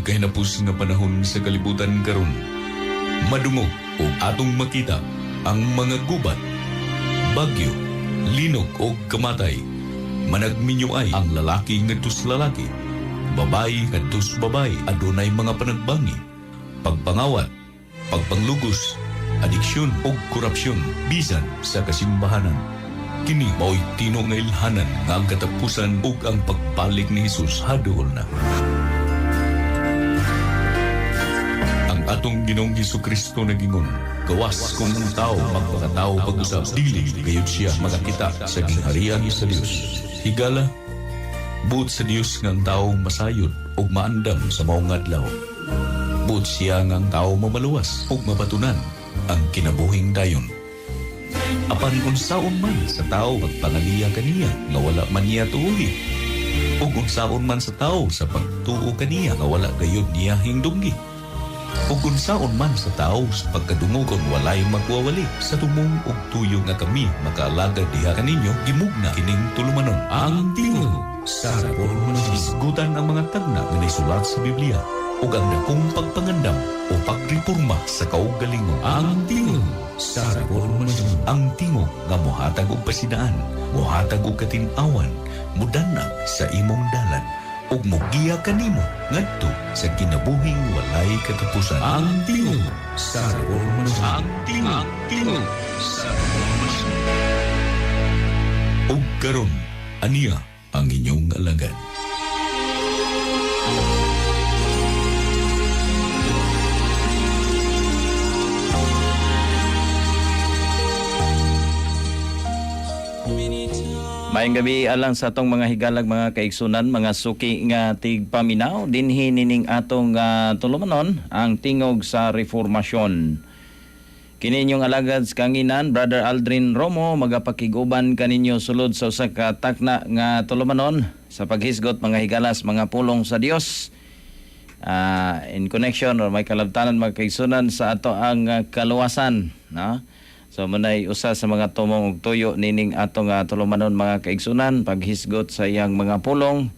kahinapos nga panahon sa kalibutan karon. Madungog o atong makita ang mga gubat, bagyo, linog o kamatay. Managminyo ay ang lalaki ngadtos lalaki, babayi ngadtos babayi. Adunay mga panagbangi, pagpangawat, pagpanglugos, adiksyon o korupsyon bisan sa kasimbahanan. Kini mao'y tino nga ilhanan nga ang katapusan ug ang pagbalik ni Hesus hadol na. Ang atong Ginoong Hesukristo nagingon, gawas kung ang tao magpakatao pag-usap, dili gayud siya makakita sa gingharian sa Dios. Higala, buot sa Dios nga ang tao masayod ug maandam sa maong adlaw. Buot siya nga ang tao mamaluwas ug mapatunan ang kinabuhing dayon. Apan unsaon man sa tao pagpangaliya kaniya nga wala man niya tuuhi, ug unsaon man sa tao sa pagtuo kaniya nga wala gayud niya hingdunggi, ug unsaon man sa tao sa pagkadungogon walay magwawali. Sa tumong ug tuyo nga kami makaalagad diha kaninyo, gimugna kining tulumanon ang tingog sa reforma. Isgutan ang mga tagna nga naisulat sa Biblia ug ang dakong pagpangandam o pagreporma sa kaugalingon. Ang tingog sa reforma. Ang tingog nga mohatag og pasidaan, mohatag og katin-awan, mudanag sa imong dalan ug mogiya kanimo ngadto sa kinabuhing walay katapusan. Ang tingog sa reforma. Ang tingog sa reforma. Ug karon aniya ang inyong alagad. Maayong gabi alang sa atong mga higalag mga kaigsunan, mga suki nga tigpaminaw dinhi nining atong tulumanon ang tingog sa reformasyon. Kini inyong alagad sa kanginan, Brother Aldrin Romo, magapakiguban kaninyo sulod sa usa ka takna nga tulumanon sa paghisgot mga higalas, mga pulong sa Dios. In connection or may kalabtanan mga kaigsunan sa ato ang kaluwasan, no? So manay usa sa mga tumong ug tuyo nining atong tulumanon mga kaigsunan, paghisgot sa iyang mga pulong,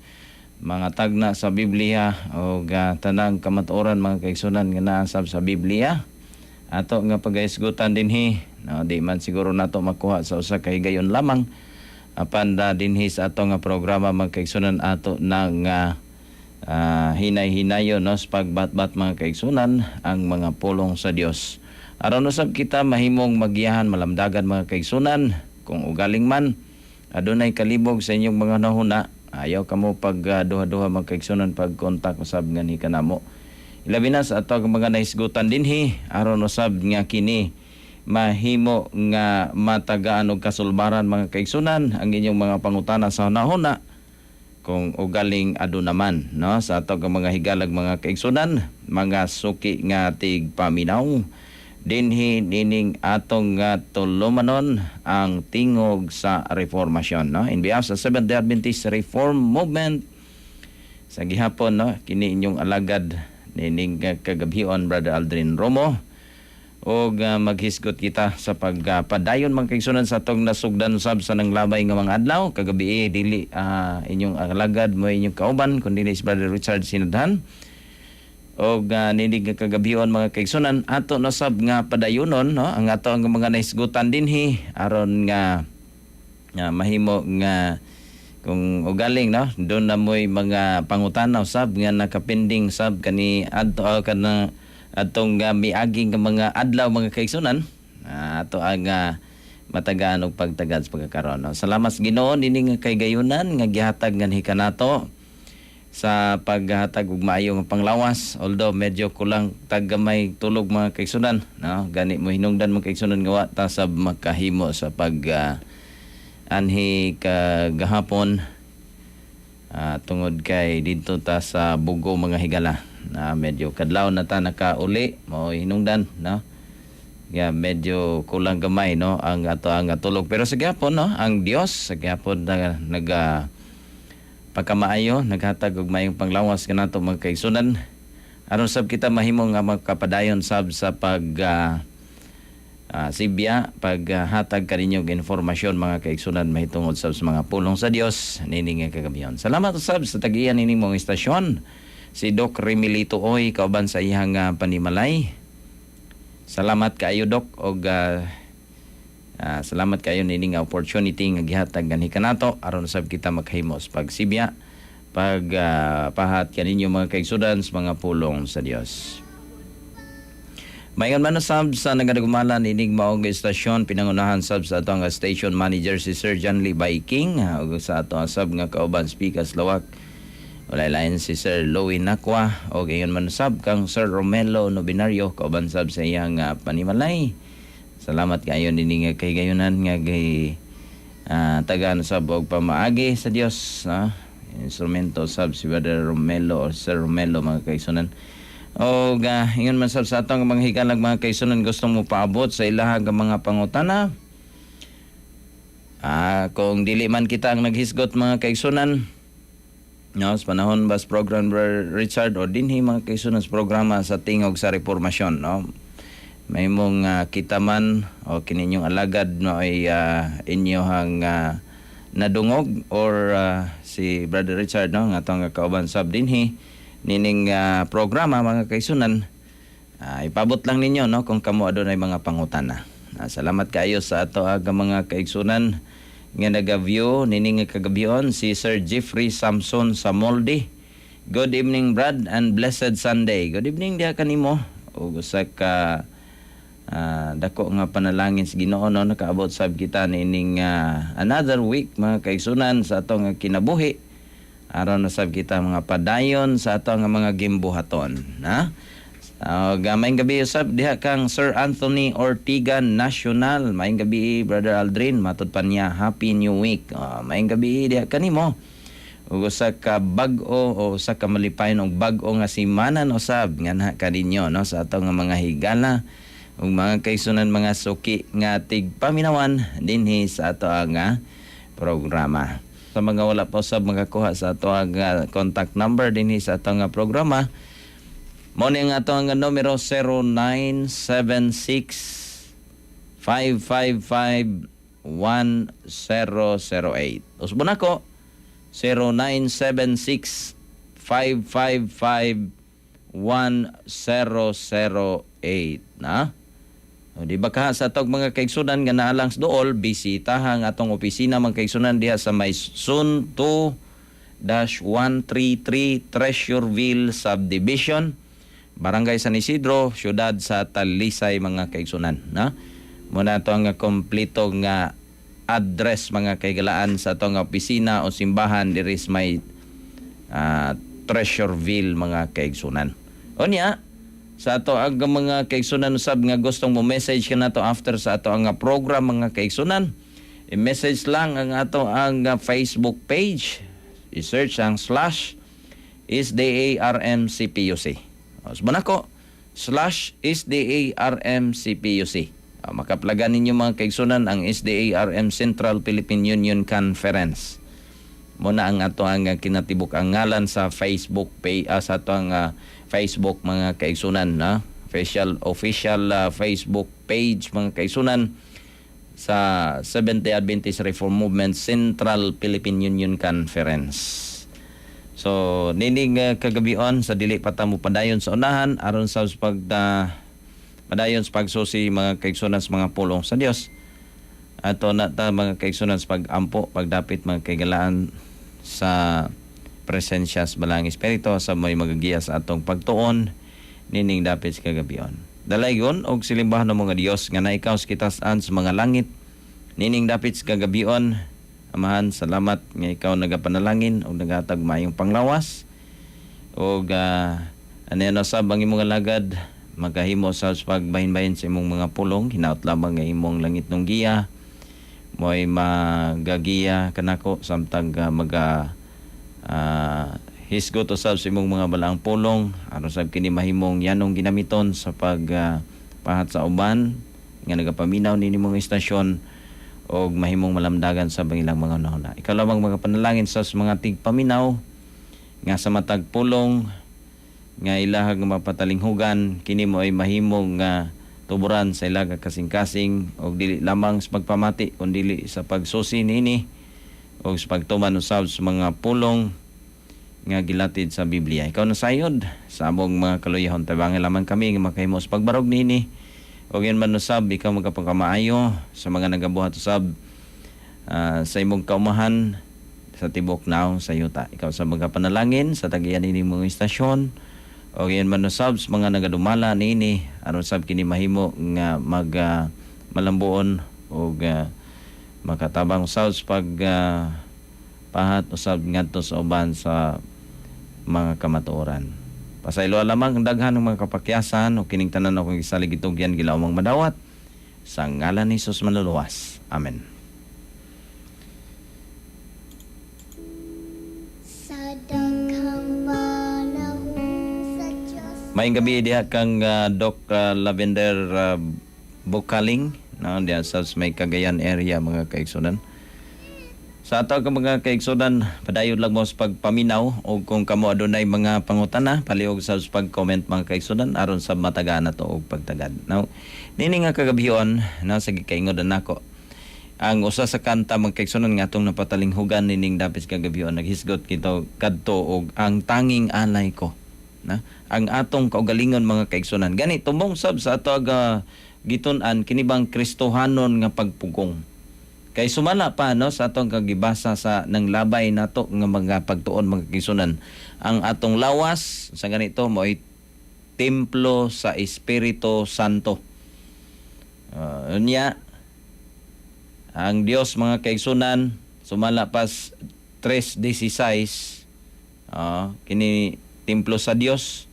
mga tagna sa Biblia o tanang kamatuoran mga kaigsunan nga naa sa Biblia. Ato nga paghisgutan dinhi, no, di man siguro nato makuha sa usa ka higayon lamang. Apan dinhi sa ato nga programa mga kaigsunan ato nang hinay-hinayon, no, sa pagbatbat mga kaigsunan ang mga pulong sa Dios. Aron usab kita mahimong magiyahan malamdagan mga kaigsunan, kung ugaling man adunay kalibog sa inyong mga nahuna, ayaw kamo pag duha-duha mga kaigsunan pag kontak usab nga ni kanamo. Ilabi na sa ato mga nahisgutan dinhi aron usab nga kini mahimo nga matagaan og kasulbaran mga kaigsunan ang inyong mga pangutana sa hunahuna, kung ugaling aduna man, no, sa ato mga higalag mga kaigsunan, mga suki nga tigpaminaw dinhi nining atong tulumanon ang tingog sa reformasyon, no, in behalf sa Seventh-day Adventist Reform Movement sa gihapon, no, kini inyong alagad nining kagabhion Brother Aldrin Romo, o maghisgot kita sa pagpadayon mga kaigsunan sa atong nasugdan sab sa nanglabay nga mga adlaw. Kagabi dili inyong alagad mo inyong kauban kundi si Brother Richard Sinadhan, o ninig kagabion mga kaigsunan ato na sab nga padayonon, no, ang ato ang mga nahisgutan dinhi aron nga mahimo nga kung ugaling, no, doon na mo'y mga pangutanaw sab nga nakapending sab kani adto kana atong miaging mga adlaw mga kaigsunan, ato ang matagaan og pagtagad sa pagkakaroon, no. Salamat sa Ginoo nining kaygayunan nga gihatag nga kanato sa paghatag og maayo nga panglawas, although medyo kulang tagamay tulog mga kaigsunan, no, gani mo hinungdan mga kaigsunan nga wa ta sab makahimo sa pag anhi kagahapon tungod kay didto ta sa Bugo mga higala na medyo kadlaw na ta nakauli mo hinungdan, no, medyo kulang gamay, no, ang ato ang tulog, pero sa gihapon, no, ang Dios sa gihapon pagkamaayo naghatag og mayong panglawas kanato mga kaigsunan aron sab kita mahimo nga magkapadayon sab sa pag sibya paghatag kaninyo og informasyon mga kaigsunan mahitungod sab sa mga pulong sa Dios nining kagabion. Salamat usab sa tag-iya nining mong istasyon si Doc Remilito Oy kauban sa iyang panimalay. Salamat kaayo Doc og salamat kayo nining opportunity nga gihatag ganhi kanato aron sab kita maghimos pagsibya pahat kaninyo mga kaigsudan sa mga pulong sa Dios. Mayon man sab sa nagadagmalan ining maong istasyon pinangunahan sab sa atong station manager si Sir John Lee Viking ug sa atong sab nga kauban speakers lawak walay lain si Sir Louie Nakwa o gayon man sab kang Sir Romelo Nobinario kauban sab sa iyang panimalay. Salamat kayo nini nga kay gayunan nga gay tagaan sab og pamaagi sa Dios instrumento sab si Brother Romelo or Sir Romelo mga kaigsunan. O ingon man sab sa atong mga hikalag mga kaigsunan gusto mo paabot sa ilahang mga pangutana. Kung dili man kita ang naghisgot mga kaigsunan sa panahon bas program Richard o dinhi mga kaigsunan sa programa sa tingog sa reformasyon may mong kita man o kininyong alagad ay inyohang nadungog or si Brother Richard nga atong kauban sab dinhi nining programa mga kaigsunan ipabot lang ninyo kung kamo adunay mga pangutana. Salamat kayo sa ato mga kaigsunan nga naga-view nining kagabion si Sir Jeffrey Samson Samoldi. Good evening Brad and blessed Sunday. Good evening diha kanimo ug usa ka dako nga panalangin sa Ginoo nakaabot sab kita nining another week mga kaigsunan sa atong kinabuhi aron na sab kita mga padayon sa atong mga gimbuhaton gamayng gabi usab diha kang Sir Anthony Ortigan National. Maayong gabi Brother Aldrin matud pa niya Happy New Week. Maayong gabi diha kanimo ug usa ka bag-o o usa ka malipayon og bag-o nga simanan usab nganha kaninyo sa atong mga higala ug mga kaigsunan mga suki nga tigpaminawan dinhi sa ato nga programa. Sa mga wala pa usab makakuha sa ato nga contact number dinhi sa ato nga programa mo ni nga ato nga numero 0976 555 1008. Usbo nako 0976 555 1008 na. O di ba ka sa atong mga kaigsunan nga naalang sa dool bisitahan atong opisina mga kaigsunan diha sa may Sun 2-133 Treasureville Subdivision, Barangay San Isidro, siyudad sa Talisay mga kaigsunan na. Muna to ang kompleto nga address mga kaigalaan sa atong opisina o simbahan diri sa may Treasureville mga kaigsunan. Unya sa ato ang mga kaigsunan usab nga gustong mo message kanato after sa ato ang program mga kaigsunan, i-message lang ang ato ang Facebook page, i-search ang /SDARMCPUC. Subanako /SDARMCPUC. Makaplagan ninyo mga kaigsunan ang SDARM Central Philippine Union Conference. Muna ang ato ang kinatibuk ang ngalan sa Facebook page sa ato ang Facebook mga kaigsunan official Facebook page mga kaigsunan sa Seventh-day Adventist Reform Movement Central Philippine Union Conference. So nining kagabion sa dili pa ta mo padayon sa unahan aron sa padayon sa pagsusi mga kaigsunan sa mga pulong sa Dios. Ato na ta mga kaigsunan sa pagampo pagdapit mga kaigalaan sa presensya sa Balang Espiritu sa may magagiya sa atong pagtuon nining dapit sa kagabion. Dalaygon og silimbahan ng mga Dios nga naikaw sa kitas-an sa mga langit nining dapit sa kagabion. Amahan, salamat nga ikaw nagapanalangin o nagatag mayong panglawas o ano sab ang imong alagad magahimo sa pagbahin-bahin sa imong mga pulong hinaut lamang nga imong langit nung giya mo'y magagiya kanako samtang hisgot usab sa imong mga balaang pulong aron sab kini mahimong yanong ginamiton sa pahat sa uban nga nagapaminaw nini mga istasyon og mahimong malamdagan sa ilang mga nahuna. Ikaw lamang mga panalangin sa mga tigpaminaw nga sa matag pulong nga ilahag mapatalinghugan kini mo ay mahimong tuburan sa ilaga kasing-kasing og dili lamang sa pagpamati kundi sa pagsusi nini og sa pagtuman usab sa mga pulong nga gilatid sa Biblia. Ikaw na sayod sa among mga kaluyahon. Tabangan lamang kami nga makahimo sa pagbarog nini. O yan man usab, ikaw magkapagkamaayo sa mga nagabuhat usab sa imong kaumahan sa tibok naong sa yuta. Ikaw sa magkapanalangin sa tagiyan nini mong istasyon. O yan man usab sa mga nagadumala nini aron sab kini mahimo nga malambuon o makatabang usab sa pag pahat usab ngadto sa uban sa mga kamatuoran. Pasaylo lamang ang daghan ng mga kapakyasan o kining tanan akong isalig itugyan gilaumang madawat sa ngalan ni Jesus manluluwas. Amen. Sa daghang panahon sa Diyos. Maayong gabi diha kang Doc Lavender Bukaling na diha sa may Cagayan area mga kaigsunan. Sa ato ka mga kaigsunan, padayod lang mo sa pagpaminaw o kung kamo adunay mga pangutana, palihog sa pag-comment mga kaigsunan aron sa matagana to og pagtagad. Now, nini nga kagabion na sa gikaingodan nako. Ang usa sa kanta mga kaigsunan nga atong napatalinghugan nining dapit kagabion naghisgot kito kadto og ang tanging alay ko. Na ang atong kaugalingon mga kaigsunan. Gani tumbong sab sa ato gitun-an kinibang Kristohanon nga pagpugong. Kay sumala pa no sa atong kagibasa sa nang labay nato nga mga pagtuon mga kaigsunan. Ang atong lawas sa ganito mo'y templo sa Espiritu Santo. Unya ang Dios mga kaigsunan sumala pas 3:16 kini templo sa Dios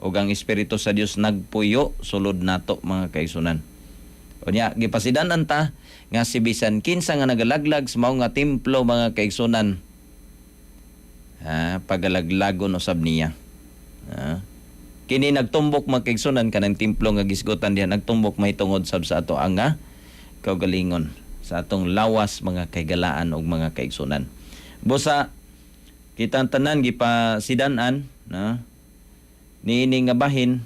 ug ang Espiritu sa Dios nagpuyo sulod nato mga kaigsunan. Unya gipasidan-an ta nga si bisan kinsa nga nagalaglag sa mao nga templo mga kaigsunan pagalaglagon usab niya. Kini nagtumbok mga kaigsunan kanang templo nga gisgutan diha nagtumbok mahitungod sab sa ato ang kaugalingon sa atong lawas mga kaigalaan og mga kaigsunan. Busa kitang tanan gipasidan-an na niini nga bahin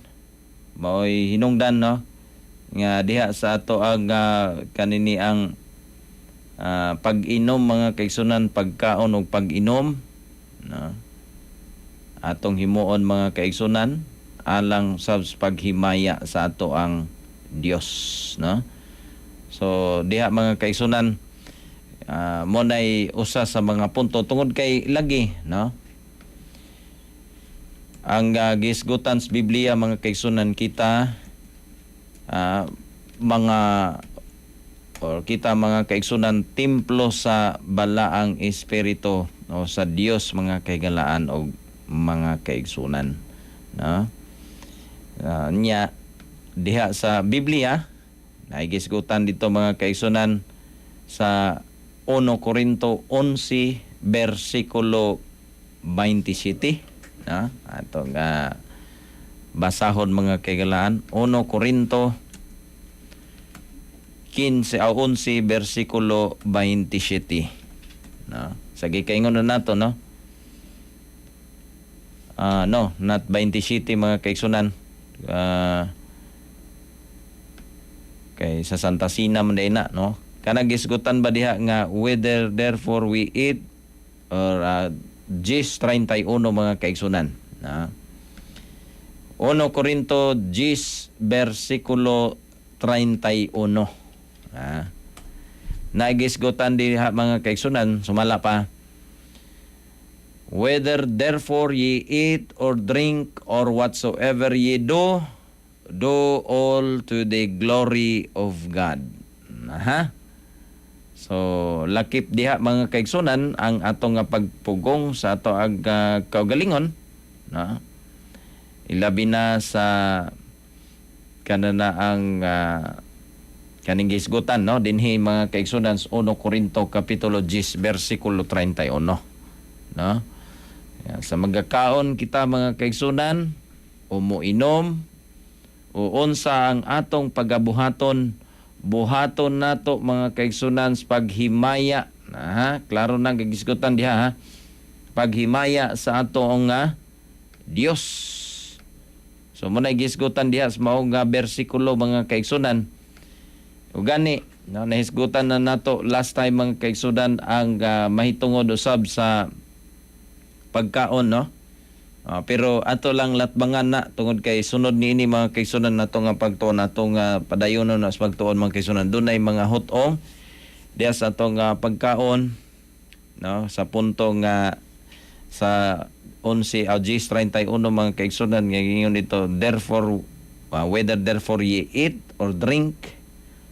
mao'y hinungdan no nga diha sa ato ang kanini ang pag-inom mga kaigsunan, pagkaon o pag-inom na atong himuon mga kaigsunan alang sa paghimaya sa ato ang Dios no. So diha mga kaigsunan mo nay usa sa mga punto tungod kay lagi no ang gisgutan sa Biblia mga kaigsunan kita kita mga kaigsunan templo sa balaang espiritu o sa Dios mga kaigalaan o mga kaigsunan no nya diha sa Biblia naigisgutan dito mga kaigsunan sa 1 Corinto 11 versikulo 27 no atong basahon mga kaigalaan 1 Corinto 11 versikulo 27 no sa gikaingon na nato no no not 27 mga kaigsunan kay sa Santa Sina man na no kanang gisgutan ba diha nga whether therefore we eat or Gis 31 mga kaigsunan na 1 Corinto 10 versikulo 31 nagisgutan diha mga kaigsunan sumala pa whether therefore ye eat or drink or whatsoever ye do all to the glory of God. So lakip diha mga kaigsunan ang atong nga pagpugong sa ato ag kaugalingon na ilabi na sa kanana ang kaning gisgutan no dinhi mga kaigsunan 1 Corinto kapitulo 10 versikulo 31 no sa magakaon kita mga kaigsunan umuinom o unsa ang atong pagabuhaton buhaton nato mga kaigsunan sa paghimaya klaro na gagisgutan diha paghimaya sa atong Dios. So muna gisgutan diha sa mao nga bersikulo mga kaigsunan. O gani no nahisgutan na nato last time mga kaigsunan ang mahitungod usab sa pagkaon, no? Pero ato lang latbangan na tungod kay sunod niini mga kaigsunan nato nga pagtuon nato nga padayonon na sa pagtuon mga kaigsunan. Dunay mga hutong diya sa ato nga pagkaon, no? Sa punto nga sa 11 August 31 mga kaigsunan nga ingon dito, therefore whether therefore ye eat or drink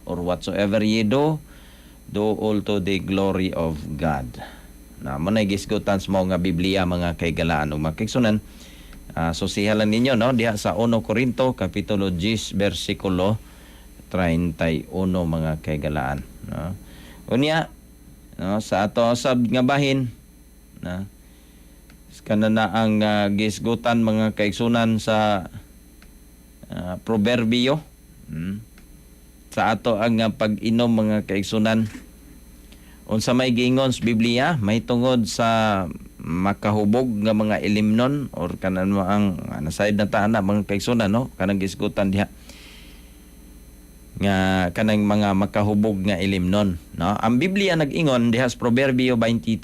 or whatsoever ye do all to the glory of God. Na mo na gisgutan sa mga Biblia mga kaigalaan ug mga kaigsunan. So sihalan ninyo, no, diha sa 1 Corinto kapitulo 10 bersikulo 31 mga kaigalaan, no. Unya, no, sa ato sab nga bahin, na kanana ang gisgutan mga kaigsunan sa proverbio, sa ato ang pag-inom mga kaigsunan. Unsa may giingon sa Biblia, may tungod sa makahubog nga mga ilimnon or kanan mo ang nasayod na taana mga kaigsunan, no, kanang gisgutan diha nga kanang mga makahubog nga ilimnon, no. Ang Biblia nag-ingon diha sa Proverbio 23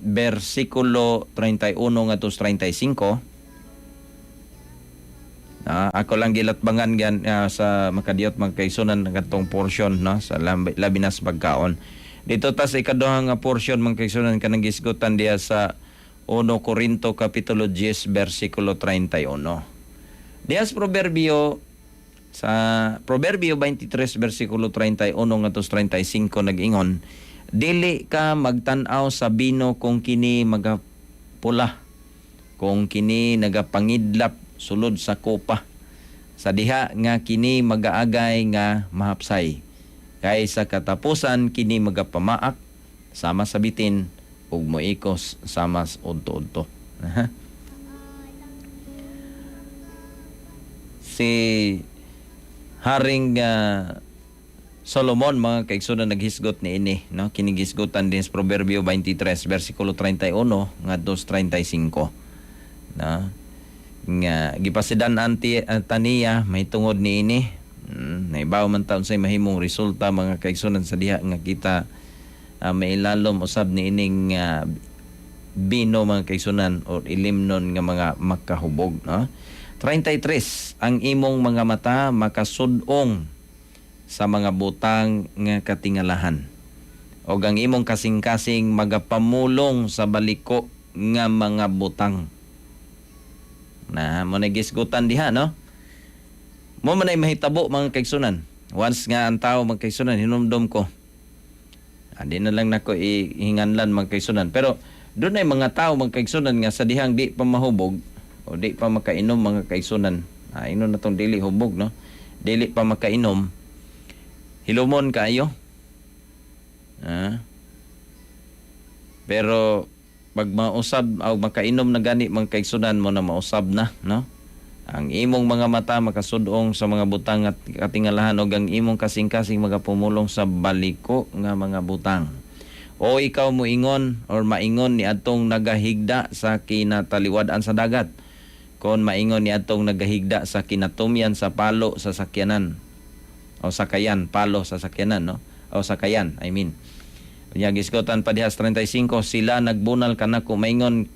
bersikulo 31 ngadto 35. Ako lang gilatbangan gan sa makadiyot mga kaigsunan ngadtong portion, no, sa labi na sa pagkaon. Dito ta sa ikaduhang nga portion mga kaigsunan kanang gisgutan diha sa 1 Corinto kapitulo 10 bersikulo 31. Diha sa Proverbio 23 bersikulo 31 ngadto 35 nag-ingon, dili ka magtan-aw sa bino kung kini magapula, kung kini nagapangidlap sulod sa kopa, sa diha nga kini magaagay nga mahapsay, kay sa katapusan kini magapamaak sama sa bitin ug moikos sama sa udto-udto. Si Haring Solomon mga kaigsunan naghisgot ni ini, no, kinigisgutan din sa Proverbio 23 bersikulo 31 ngadto 35, na nga gipasidan taniya may tungod ni ini. Naibaw man taon say mahimong resulta mga kaigsunan sa diha nga kita mailalom usab ni ining bino mga kaigsunan o ilimnon nga mga makahubog, no. 33, ang imong mga mata makasud-ong sa mga butang nga katingalahan, o ang imong kasing-kasing magapamulong sa baliko nga mga butang. Na mo nagisgutan diha, no. Mo man ay mahitabo mga kaigsunan. Once nga ang tao mga kaigsunan hinumdom ko, di na lang nako ihinganlan mga kaigsunan. Pero doon ay mga tao mga kaigsunan nga sa dihang di pa mahubog o di pa makainom mga kaigsunan. Inon na tong dili hubog, no. Dili pa makainom, hilumon kayo. Pero pag mausab o makainom na gani mga kaigsunan mo na mausab na, no. Ang imong mga mata makasudong sa mga butang at katingalahan, o ang imong kasing-kasing magapumulong sa baliko nga mga butang. O ikaw mo ingon or maingon ni atong nagahigda sa kinataliwadan sa dagat, kon maingon ni atong nagahigda sa kinatumyan sa palo sa sakyanan o sakayan, palo sa sakyanan, no, o sakayan, I mean. Nya gisgotan pa diha 35, sila nagbunal kanako maingon,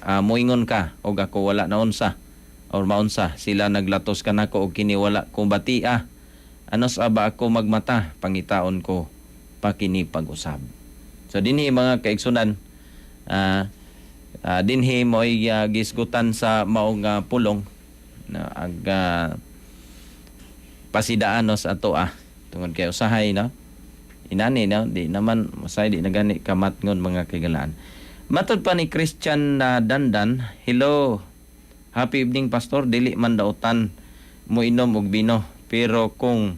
moingon ka og ako wala na unsa or maunsa, sila naglatos kanako og kini wala ko batia, anos aba ako magmata, pangitaon ko pa kini pag-usab. So dinhi mga kaigsunan, dinhi mo'y gisgutan sa maong pulong na pasidaan no sa ato tungod kay usahay, no, inani, no, di naman masay di nagani kamatngon mga kaigalaan. Matod pa ni Christian Dandan, hello, happy evening pastor, dili man dautan mo inom og bino, pero kung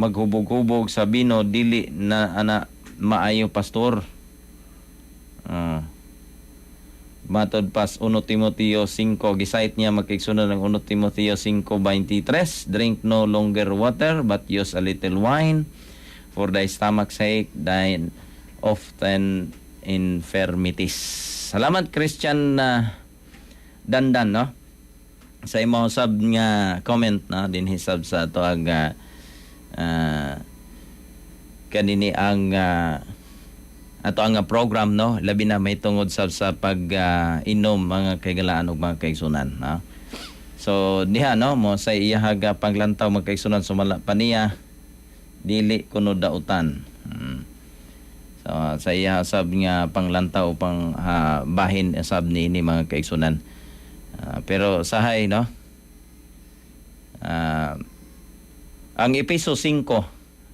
maghubog-hubog sa bino dili na ana maayo pastor. Matod pas 1 Timoteo 5, gisayt niya makigsunod ng 1 Timoteo 5:23, drink no longer water but use a little wine for thy stomach's sake, thine often infirmities. Salamat Christian Dandan, no, sa imong sab nga comment, na din hisab sa ato ang kanini ang ato ang program, no, labi na may tungod sa pag inom mga kaigalaan ug mga kaigsunan, no. So diha, no, mo sa iyahaga paglantaw mga kaigsunan sumala pa niya dili kuno dautan. So sa iya sab nga panglantaw pang bahin sab ni mga kaigsunan. Pero sahay, no, ang episo 5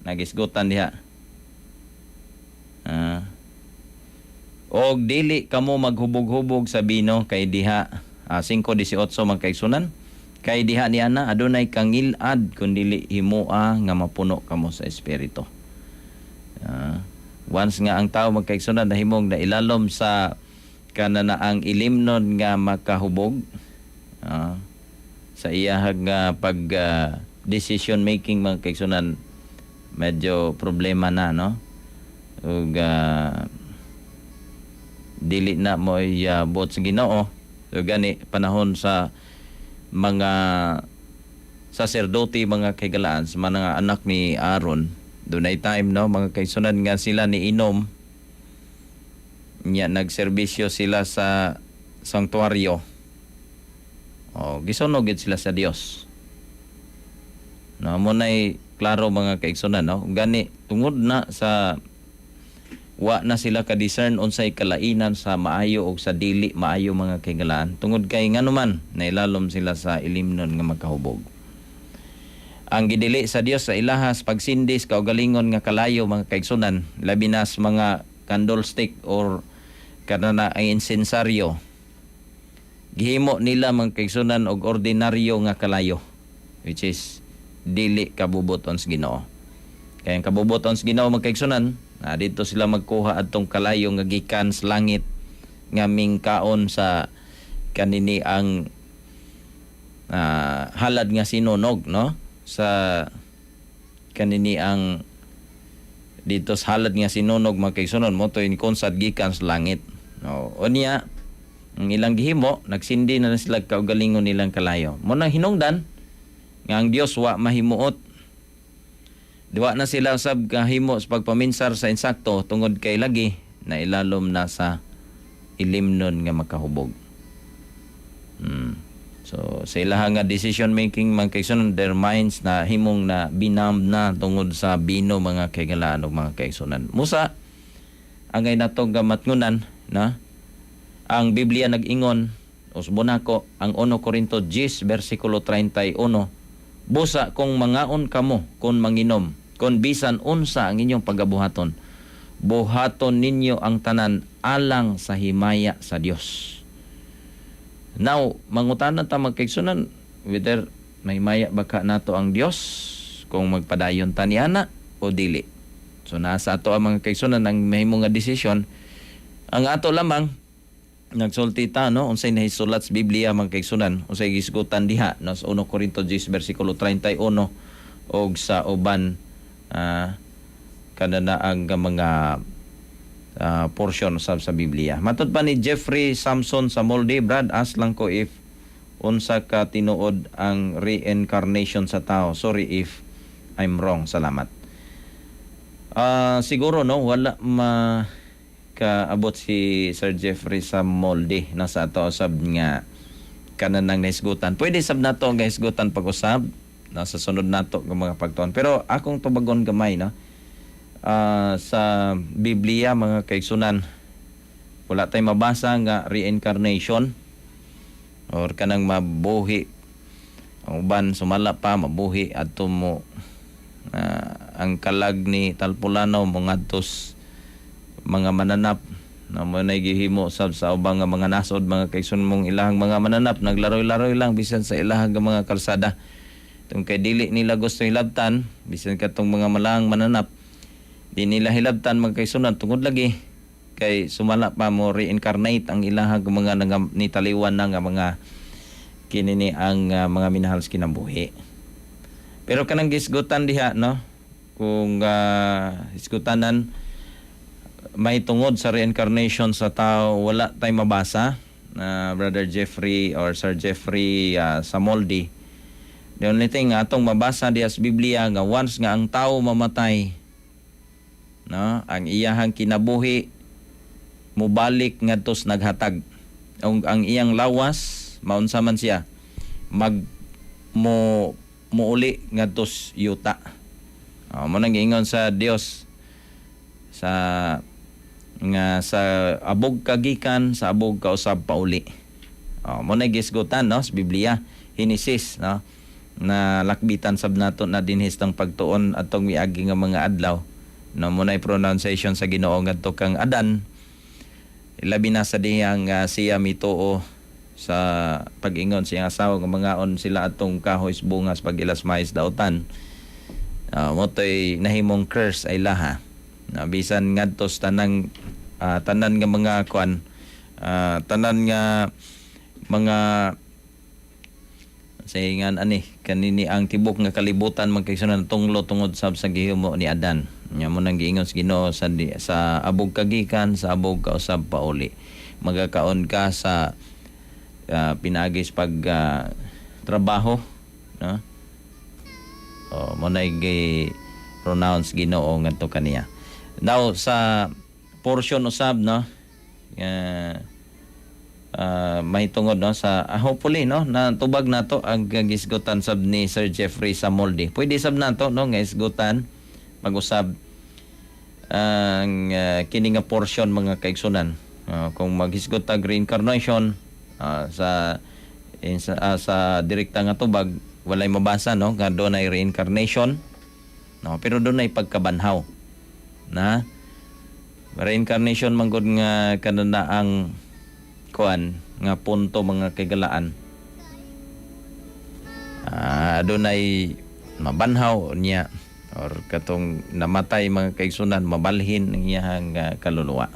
nagisgutan diha. Og dili kamo maghubog-hubog sa bino kay diha 5:18 mga kaigsunan, kay diha ni ana adunay kangilad kun dili himua nga mapuno kamo sa espiritu. Once nga ang tao mga kaigsunan nahimong na ilalom sa kanana ang ilimnon nga makahubog sa iyahag nga pag decision making mga kaigsunan, medyo problema na, no, ug dili na mo buot sa Ginoo. So gani panahon sa mga saserdote mga kaigalaan sa mga anak ni Aaron, dunay time, no, mga kaigsunan nga sila ni inom nya nagserbisyo sila sa sanktuaryo. Gisunog gid sila sa Dios. No, mo nay klaro mga kaigsunan, no, gani tungod na sa wa na sila ka-discern unsay kalainan sa maayo o sa dili maayo mga kaigalaan, tungod kay nganuman nailalom sila sa ilimnon nga magkahubog. Ang gidili sa Dios sa ilahas pagsindis kaugalingon nga kalayo mga kaigsunan, labi na sa mga candlestick or kanana ang insensaryo, gihimo nila mga kaigsunan og ordinaryo nga kalayo, which is dili kabubuton sa Ginoo. Kaya ang kabubuton sa Ginoo mga kaigsunan, dito sila magkuha adtong kalayo nga gikan sa langit nga mingkaon sa kanini ang halad nga sinunog, no, sa kanini ang dito sa halad nga sinunog mga kaigsunan mo to konsad gikan sa langit, no. Unya ang ilang gihimo nagsindi na sila kaugalingon nilang kalayo, mo nang hinungdan nga ang Dios wa mahimuot. Diwa na sila sab kahimo sa pagpaminsar sa insakto tungod kay lagi na ilalom na sa ilimnon nga makahubog. So sa ilaha nga decision making mga kaigsunan, their minds na himong na binamb na tungod sa bino mga kaigalaan ug mga kaigsunan. Musa angay natong gamatngunan, na ang Biblia nag-ingon usbon ako ang 1 Corinto 10 versikulo 31, busa kung mangaon kamo kun manginom, kun bisan unsa ang inyong pagabuhaton, buhaton ninyo ang tanan alang sa himaya sa Dios. Now, mangutanan ta magkaigsunan whether may himaya baka nato ang Dios kung magpadayon ta niana o dili. So nasa ato ang mga kaigsunan ang mahimo nga desisyon. Ang ato lamang nagsulti ta, no, unsay nahisulat sa Biblia mga kaigsunan, unsay gisgutan diha, no, sa 1 Corinto 10 versikulo 31 og sa uban kanana ang mga portion sa Biblia. Matod pa ni Jeffrey Samson sa Molde, Brad, ask lang ko if unsa ka tinuod ang reincarnation sa tao. Sorry if I'm wrong. Salamat. Siguro, no, wala kaabot si Sir Jeffrey sa Molde na sa ato sab nga kananang naisgutan. Pwede sab nato ang naisgutan pag-usab sa sunod nato ng mga pagtuon. Pero akong tubagon gamay, no, sa Biblia mga kaigsunan, wala tayong mabasa nga reincarnation or kanang mabuhi ang uban sumala pa mabuhi adto mo ang kalag ni Talpulano mongadtos mga mananap na mo gihimo sab sa ubang nga mga nasod mga kaigsunan mong ilahang mga mananap naglaroy-laroy lang bisan sa ilahang mga kalsada. Tung kay dili nila gusto hilabtan bisan katong mga malang mananap, di nila hilabtan magkaigsunan tungod lagi kay sumala pa mo reincarnate ang ilahang mga nitaliwan na nga mga kinini ang mga minahal sa kinabuhi. Pero kanang gisgutan diha, no, kung isgutanan may tungod sa reincarnation sa tao, wala tay mabasa na Brother Jeffrey or Sir Jeffrey sa Molde. The only thing atong mabasa diha sa Biblia nga once nga ang tao mamatay, no, ang iyahang kinabuhi mubalik ngadtos naghatag. Ang iyang lawas maunsa man siya muuli ngadtos yuta. Mo nang giingon sa Dios sa abog kagikan sa abog kausab pauli. Mo na gisgutan no sa Biblia, Henesis no, na lakbitan sab nato na dinhis tang pagtuon atong miagi nga mga adlaw. No mo na pronunciation sa Ginoo ngadto kang Adan. Labi na sa diyang siya mituo sa pag-ingon siyang asawa nga mangaon sila atong kahoy bungas pag ilas mais dautan. Motoy nahimong curse ay laha. Bisan ngadtos tanan nga mga kuan, tanan nga mga saingan ani kanini ang tibok nga kalibutan magkaigsunan tunglo tungod sa gihimo ni Adan. Nya mo nang giingon sa Ginoo sa abog kagikan sa abog kausab pauli. Magakaon ka sa pinagis pag trabaho, no? Mo na pronounce Ginoo ngadto kaniya. Now sa portion usab no, mahitungod no sa hopefully no na tubag nato ang gisgutan sab ni Sir Jeffrey Samoldi. Pwede sab nato no nga isgutan mag-usab ang kini nga portion mga kaigsunan. Kung maghisgot tag reincarnation sa direkta nga tubag walay mabasa no nga doon ay reincarnation no, pero doon ay pagkabanhaw na reincarnation manggod nga kanana ang kuan nga punto mga kagalaan. Doon ay mabanhaw niya or katong namatay mga kaigsunan mabalhin ang iyang kaluluwa.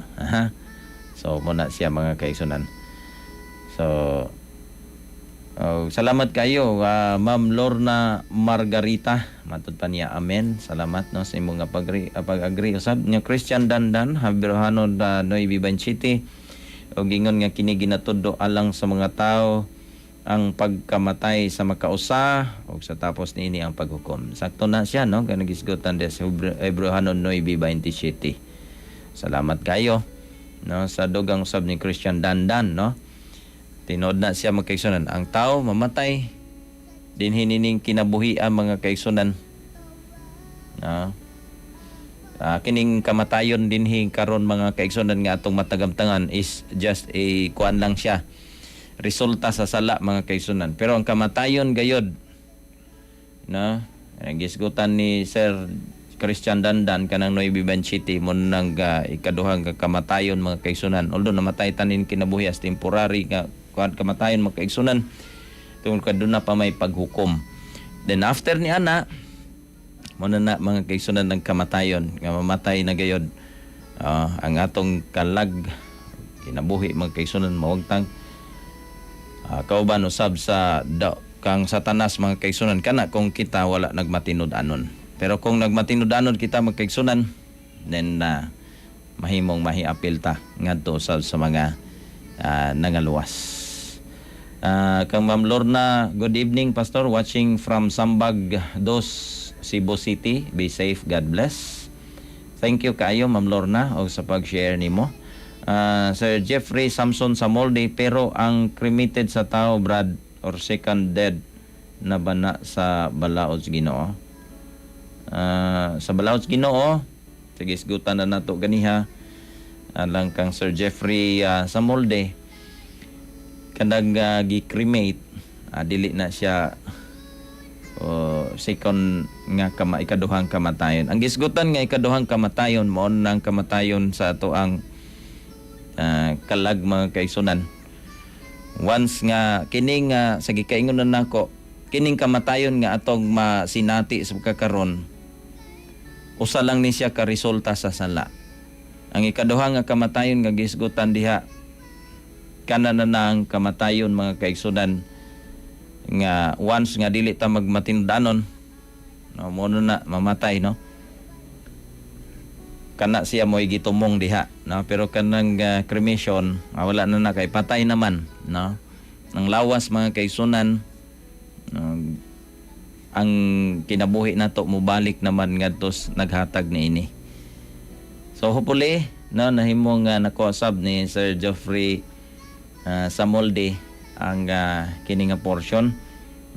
So muna siya mga kaigsunan. So salamat kayo Ma'am Lorna Margarita, matud pa niya amen. Salamat no sa imong pag-agree usab nya Christian Dandan Habirohanon Nueva City og gingon nga kini ginatudlo alang sa mga tao ang pagkamatay sa makausa ug sa tapos niini ang paghukom. Sakto na siya no kay nagisgutan des Habirohanon Nueva City. Salamat kayo no sa dugang usab ni Christian Dandan no. Tinod na siya mga kaigsunan. Ang tao mamatay din hinining kinabuhi ang mga kaigsunan. Kining kamatayon din karon mga kaigsunan nga atong matagamtangan is just a kuan lang siya. Resulta sa sala mga kaigsunan. Pero ang kamatayon gayod na gisgutan ni Sir Christian Dandan kanang Nueva City mo nang ikaduhang kamatayon mga kaigsunan. Although namatay tanin kinabuhi as temporary nga kuan kamatayon mga kaigsunan tungod kaduna pa may paghukom. Then after ni ana mo na mga kaigsunan ng kamatayon nga mamatay na gayod ang atong kalag kinabuhi mga kaigsunan mawagtang kauban usab sa kang Satanas mga kaigsunan kana kung kita wala nagmatinud-anon. Pero kung nagmatinud-anon kita mga kaigsunan then mahimong mahiapil ta ngadto sa mga nangaluwas. Kang Ma'am Lorna, good evening Pastor, watching from Sambag 2, Cebu City. Be safe, God bless. Thank you kayo Ma'am Lorna og sa pag-share nimo. Sir Jeffrey Samson Samoldi, pero ang cremated sa tao Brad or second dead na bana sa balaod sa Ginoo. Sa balaod sa Ginoo, sige isgutan na nato ganiha lang kang Sir Jeffrey Samoldi kanang gi-cremate dili na siya second nga ikaduhang kamatayon. Ang gisgutan nga ikaduhang kamatayon mo nang kamatayon sa ato ang kalag mga kaigsunan. Once nga kining sa gikaingon na nako kining kamatayon nga atong masinati sa kakaron usa lang ni siya ka resulta sa sala. Ang ikaduhang nga kamatayon nga gisgutan diha kana na ang kamatayon mga kaigsunan nga once nga dili ta magmatindanon no mo na mamatay no kana siya mo'y gitumong diha no pero kanang cremation wala na kay patay naman no ang lawas mga kaigsunan ang kinabuhi nato mobalik naman ngadtos naghatag niini. So hopefully no nahimong nakuasab ni Sir Geoffrey Samolde ang kini nga portion.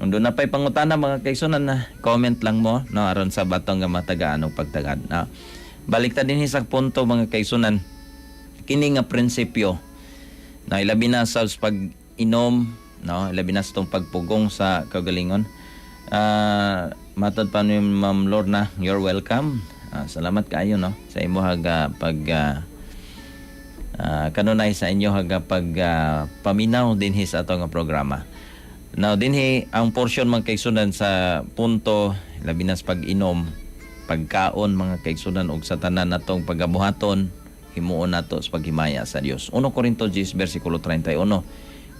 Undo na pay pangutana mga kaigsunan na comment lang mo no aron sa batong nga matagaan og pagtagad. Balik ta dinhi sa punto mga kaigsunan. Kini nga prinsipyo na ilabi na sa pag-inom, no, ilabi na sa tong pagpugong sa kaugalingon. Matod pa ni Ma'am Lorna, you're welcome. Salamat kaayo no sa imo haga pag kanunay sa inyo haga pag paminaw dinhi sa ato nga programa. Now dinhi ang portion mga kaigsunan sa punto labi na sa pag-inom, pagkaon mga kaigsunan og sa tanan natong pagabuhaton himuon nato sa paghimaya sa Dios. 1 Corinto 10 versikulo 31.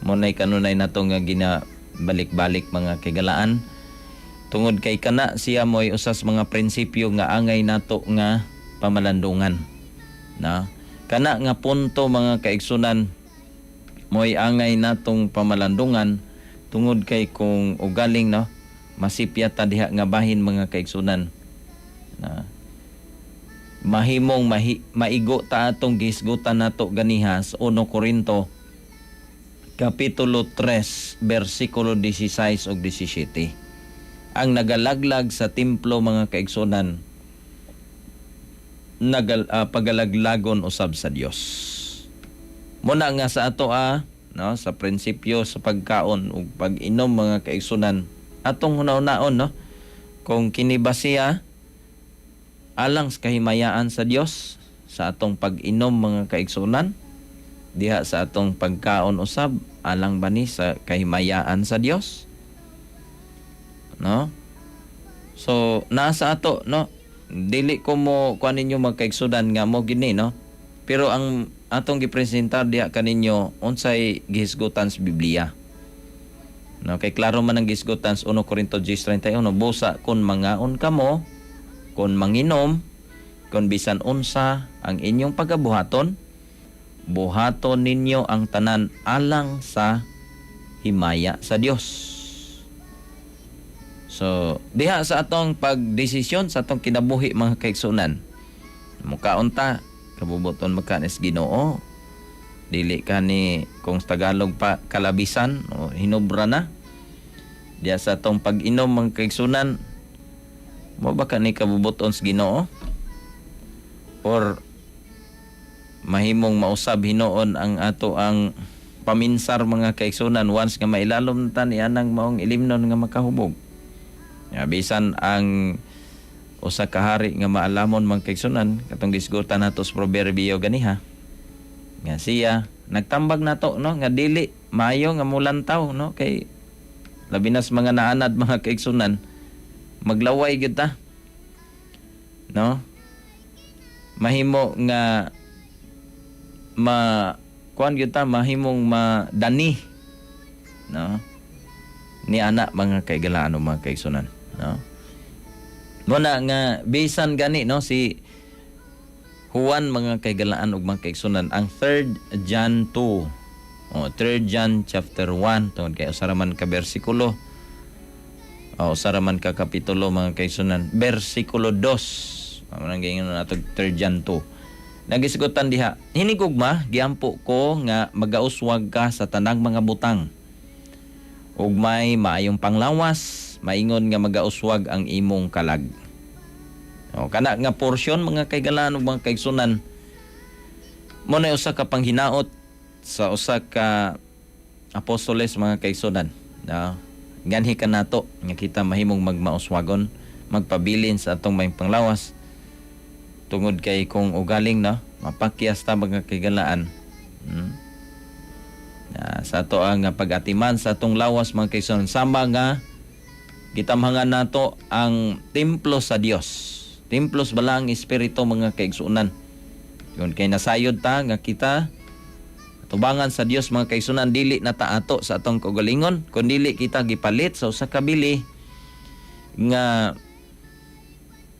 Munay kanunay nato nga ginabalik-balik mga kagalaan. Tungod kay kana siya mo'y usas mga prinsipyo nga angay nato nga pamalandungan. Na kana nga punto mga kaigsunan mo'y angay natong pamalandungan tungod kay kung ugaling no masipya ta diha nga bahin mga kaigsunan. Na mahimong maigo ta atong gisgutan nato ganihas 1 Corinto kapitulo 3 bersikulo 16 ug 17. Ang nagalaglag sa templo mga kaigsunan pagalaglagon usab sa Dios. Muna nga sa ato no sa prinsipyo sa pagkaon ug pag-inom mga kaigsunan atong hunaw-naon no kung kini ba siya alang sa kahimayaan sa Dios sa atong pag-inom mga kaigsunan diha sa atong pagkaon usab alang ba ni sa kahimayaan sa Dios, no? So nasa ato no dili ko mo kuan ninyo mga kaigsunan nga mo gini no pero ang atong gipresentar diha kaninyo unsay gihisgutan sa Biblia, no? Kay klaro man ang gihisgutan sa 1 Corinto 10:31 busa kun mangaon kamo kung manginom, kung bisan unsa ang inyong pagabuhaton, buhaton ninyo ang tanan alang sa himaya sa Dios. So, diha sa atong pagdesisyon sa atong kinabuhi mga kaigsunan. Mukaon ta, kabubuton makanis Ginoo. Dili ka ni kung Tagalog pa kalabisan o hinubra na. Diha sa atong pag-inom mga kaigsunan, mo ba ka ni kabubuton sa Ginoo? Or mahimong mausab hinoon ang ato ang paminsar mga kaigsunan once nga mailalom ta ni anang maong ilimnon nga makahubog. Bisan ang usa ka hari nga maalamon mga kaigsunan katong gisgutan nato sa proverbio ganiha. Nga siya nagtambag nato no nga dili maayo nga mulantaw no kay labi na sa mga naanad mga kaigsunan maglaway gyud ta no mahimo nga kuan gyud ta mahimong madani no ni ana mga kaigalaan o mga kaigsunan no muna nga bisan gani no si Juan mga kaigalaan ug mga kaigsunan ang 3 John 2 3 John chapter 1 tungod kay usaraman ka bersikulo usaraman ka kapitulo mga kaigsunan bersikulo 2 manang gingon nato 3 John 2 nagisgutan diha hinigugma giampo ko nga magauswag ka sa tanang mga butang ug may maayong panglawas maingon nga magauswag ang imong kalag. Kana nga porsyon mga kaigalaan ug mga kaigsunan mo na usa ka panghinaot sa usa ka apostoles mga kaigsunan na ganhi ka nato nga kita mahimong magmauswagon magpabilin sa atong may panglawas tungod kay kung ugaling na mapakyas ta mga kaigalaan sa ato ang pag-atiman sa atong lawas mga kaigsunan sama nga gitamhangan nato ang templo sa Dios. Templos bala ang espiritu mga kaigsunan. Yun kay nasayod ta nga kita tubangan sa Dios mga kaigsunan dili na ta ato sa atong kaugalingon kun dili kita gipalit sa usa ka bili nga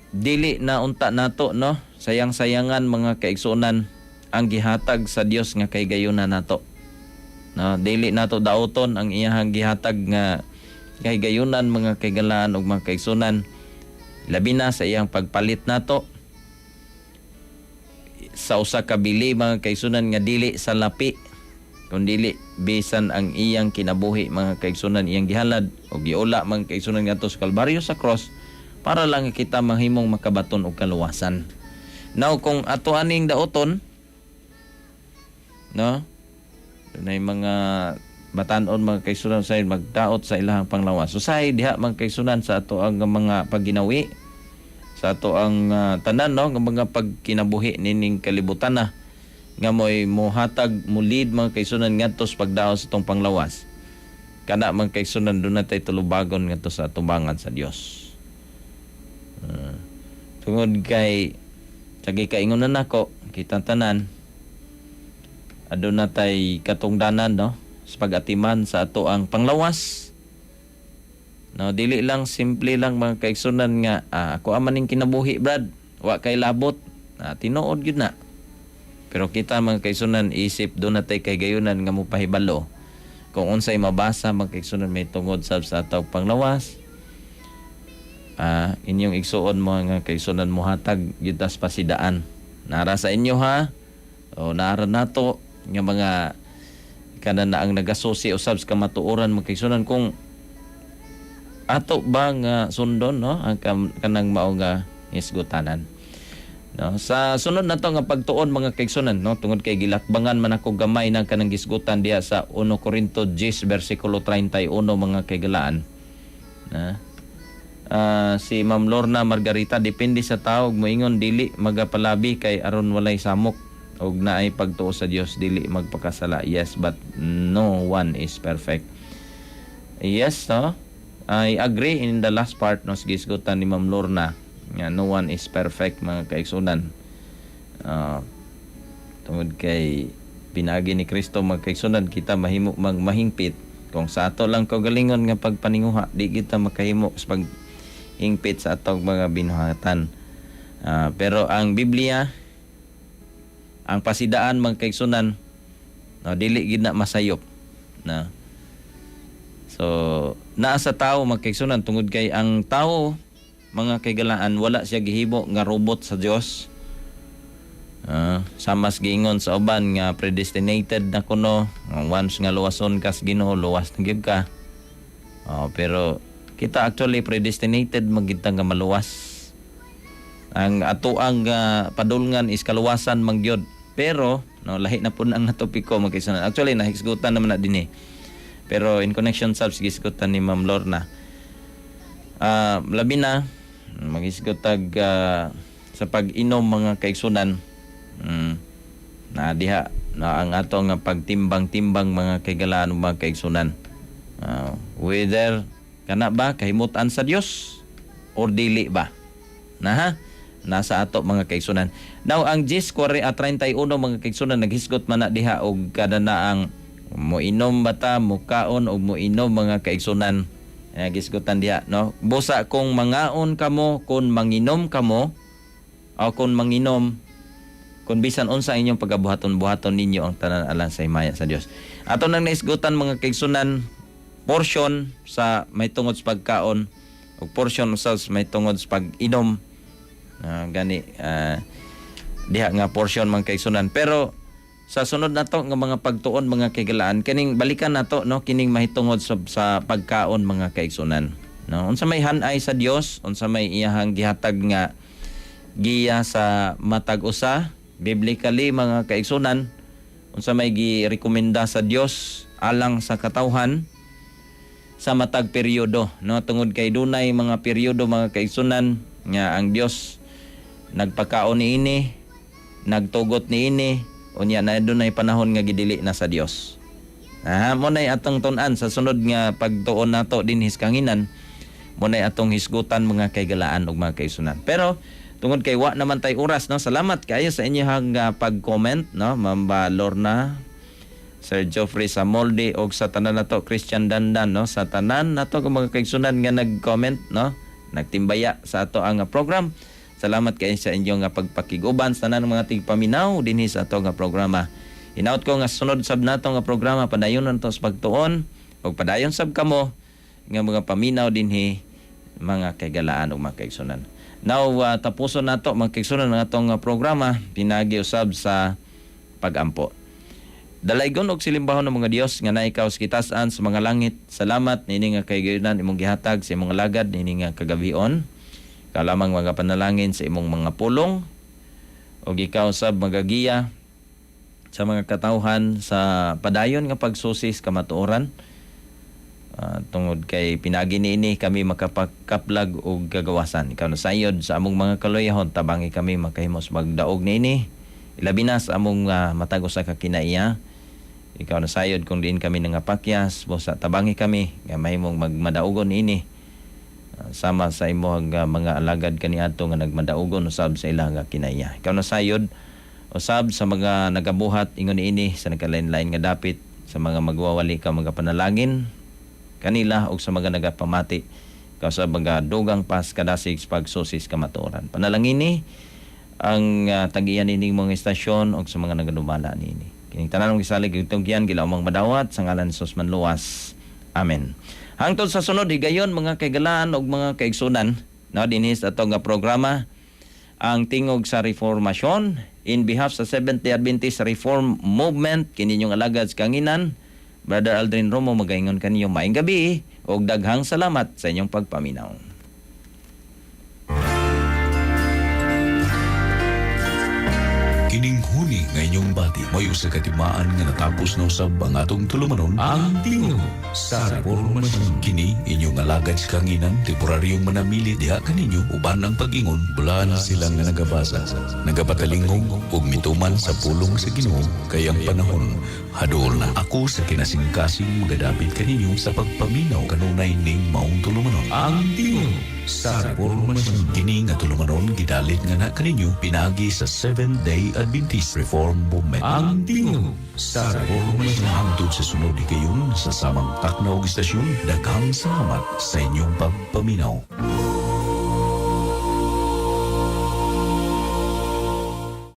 dili na unta nato no sayang-sayangan mga kaigsunan ang gihatag sa Dios nga kay gayuna nato. No, dili nato daoton ang iyang gihatag nga kay gayunan mga kaigalaan ug mga kaigsunan labi na sa iyang pagpalit nato sa usa ka bili mga kaigsunan nga dili sa lapi kundi bisan ang iyang kinabuhi mga kaigsunan iyang gihalad o giula mga kaigsunan ngadto sa Kalbaryo sa cross para lang kita mahimong makabaton og kaluwasan. Now kung ato aning daoton no dunay mga batan-on mga kaigsunan sa magdaot sa ilahang panglawas. Usahay diha mga kaigsunan sa ato ang mga pagginawi sa ato ang tanan no nga mga pagkinabuhi nining kalibutan na nga mo'y mohatag mulid mga kaigsunan ngadto sa pagdaot sa tong panglawas. Kana mga kaigsunan doon natay tulubagon ngadto sa atubangan sa Dios. Tungod kay sagi kaingon nako kita tanan adun natay katungdanan no sa pag-atiman sa ato ang panglawas. No, dili lang simple lang mga kaigsunan nga ako amaning kinabuhi brad, wa kay labot. Tinuod gyud na. Pero kita mga kaigsunan isip do natay kay gayunan nga mopahibalo kung unsay mabasa mga kaigsunan may tungod sa ato panglawas. Inyong igsuon mga kaigsunan mohatag gyud tas pasidaan. Nara sa inyo ha. O nara nato nga mga kana na ang nagasusi usab sa kamatuoran mga kaigsunan kung ato ba nga sundon no ang kanang mao nga isgutanan. No, sa sunod na to nga pagtuon mga kaigsunan no tungod kay gilakbangan man ako gamay ng kanang gisgutan diha sa 1 Corinto 10 bersikulo 31 mga kaigalaan. Si Ma'am Lorna Margarita depende sa tao moingon dili magapalabi kay aron walay samok og naay pagtuo sa Dios dili magpakasala. Yes, but no one is perfect. Yes, no? I agree in the last part no gisgutan ni Ma'am Lorna nga no one is perfect mga kaigsunan. Tungod kay pinagi ni Kristo mga kaigsunan kita mahimo mahingpit kung sa ato lang kaugalingon nga pagpaninguha di kita makahimo sa paghingpit sa atong mga binuhatan. Pero ang Biblia ang pasidaan mga kaigsunan dili gid na masayop na. So naa sa tao mga kaigsunan tungod kay ang tao mga kaigalaan wala siya gihimo nga robot sa Dios. Samas giingon sa uban nga predestinated na kuno once nga luwason kas Ginoo luwas na gyud ka. Pero kita actually predestinated magita nga maluwas. Ang ato ang padulngan is kaluwasan mangyod. Pero no lahi na pud ang topiko mga kaigsunan. Actually nahisgutan naman na dinhi. Pero in connection sa gisgutan ni Ma'am Lorna. Labi na magisgutag sa pag-inom mga kaigsunan. Na diha na ang ato nga pagtimbang-timbang mga kaigalaan mga kaigsunan. Whether kana ba kahimutan sa Dios or dili ba? Nasa ato mga kaigsunan. Now ang 10:31 mga kaigsunan naghisgot man na diha og kada na ang moinom bata mukaon og moinom mga kaigsunan. Gisgutan diha no. Busa kung mangaon kamo kun manginom kamo o kun manginom kun bisan unsa inyong pagabuhaton-buhaton ninyo ang tanan alang sa himaya sa Dios. Ato nang naisgutan mga kaigsunan portion sa may tungod sa pagkaon ug portion sa may tungod sa pag-inom. Diha nga portion mga kaigsunan. Pero sa sunod nato nga mga pagtuon mga kaigalaan kining balikan nato no kining mahitungod sa pagkaon mga kaigsunan. No, unsa may hanay sa Dios, unsa may iyahang gihatag nga giya sa matag usa biblically mga kaigsunan, unsa may girekomenda sa Dios alang sa katawhan sa matag peryodo no tungod kay dunay mga peryodo mga kaigsunan nga ang Dios nagpakaon niini, nagtugot niini, unya na dunay panahon nga gidili na sa Dios. Mo nay atong tun-an sa sunod nga pagtuon nato dinhis kanginan, mo nay atong hisgutan mga kaigalaan ug mga kaigsunan. Pero tungod kay wa naman tay oras no, salamat kayo sa inyong pag-comment no, Ma'am Lorna, Sir Geoffrey Samoldi og sa tanan nato Christian Dandan no, sa tanan nato mga kaigsunan nga nag-comment no, nagtimbaya sa ato ang program. Salamat kayo sa inyong pagpakiguban sa tanan mga tigpaminaw dinhi sa ato nga programa. Hinaut ko nga sunod sab nato nga programa padayon nato sa pagtuon ug padayon sab kamo nga mga paminaw dinhi mga kaigalaan ug mga kaigsunan. Now, tapuson nato magkigsunan ng atong programa pinagi usab sa pagampo. Dalaygon og silimbahon ng mga Dios nga naikaw sa kitasan sa mga langit. Salamat nini nga kaygayonan imong gihatag sa imong lagad nini nga kagabion. Kalamang mga panalangin sa imong mga pulong og ikaw sab magagiya sa mga katawhan sa padayon nga pagsusis kamatuoran. Tungod kay pinagi niini kami makapagkaplag og gagawasan. Ikaw na sayod sa among mga kaluyahon tabangi kami makahimos magdaog niini. Ilabi na sa among matag usa ka kinaiya. Ikaw na sayod kung diin kami nangapakyas, bosa tabangi kami nga mahimong magmadaugon ini. Sama sa imong mga alagad kaniadto nga nagmadaugon usab sa ilang kinaiya. Ikaw na sayod usab sa mga nagabuhat ingon ini sa nagkalain-lain nga dapit sa mga magwawali ka mga panalangin kanila ug sa mga nagapamati ikaw sa mga dugang pas kadasig pagsusis kamatuoran. Panalangin ni ang tagiyan ining mga istasyon ug sa mga nagadumala nini. Kining tanan ng gisalig itong giyan gilaumang madawat sa ngalan ni Jesus manluwas. Amen. Hangtod sa sunod higayon mga kaigalaan ug mga kaigsunan na dinhis ato nga programa ang tingog sa reformasyon in behalf sa Seventh-day Adventist Reform Movement kininyong alagad sa kanginan. Brother Aldrin Romo magaingon kaniyo maayong gabi ug daghang salamat sa inyong pagpaminaw. Kining huni nga inyong bati may usa ka timaan nga natapos na usab ang atong tulumanon ang tingog sa reformasyon. Kini inyong alagad sa kanginan temporaryong manamili diha kaninyo uban ang pag-ingon bulan silang nga nagabasa nagapatalingog ug mituman sa pulong sa Ginoo kay ang panahon hadol na. Ako sa kinasingkasing magadapit kaninyo sa pagpaminaw kanunay ning maong tulumanon ang tingog sa reformasyon. Kini nga tulumanon gidalit nga na kaninyo pinagi sa Seventh-day Adventist Reform Movement ang tingog sa reformasyon. Hangtod sa sunod higayon sa samang takna og istasyon daghang salamat sa inyong pagpaminaw.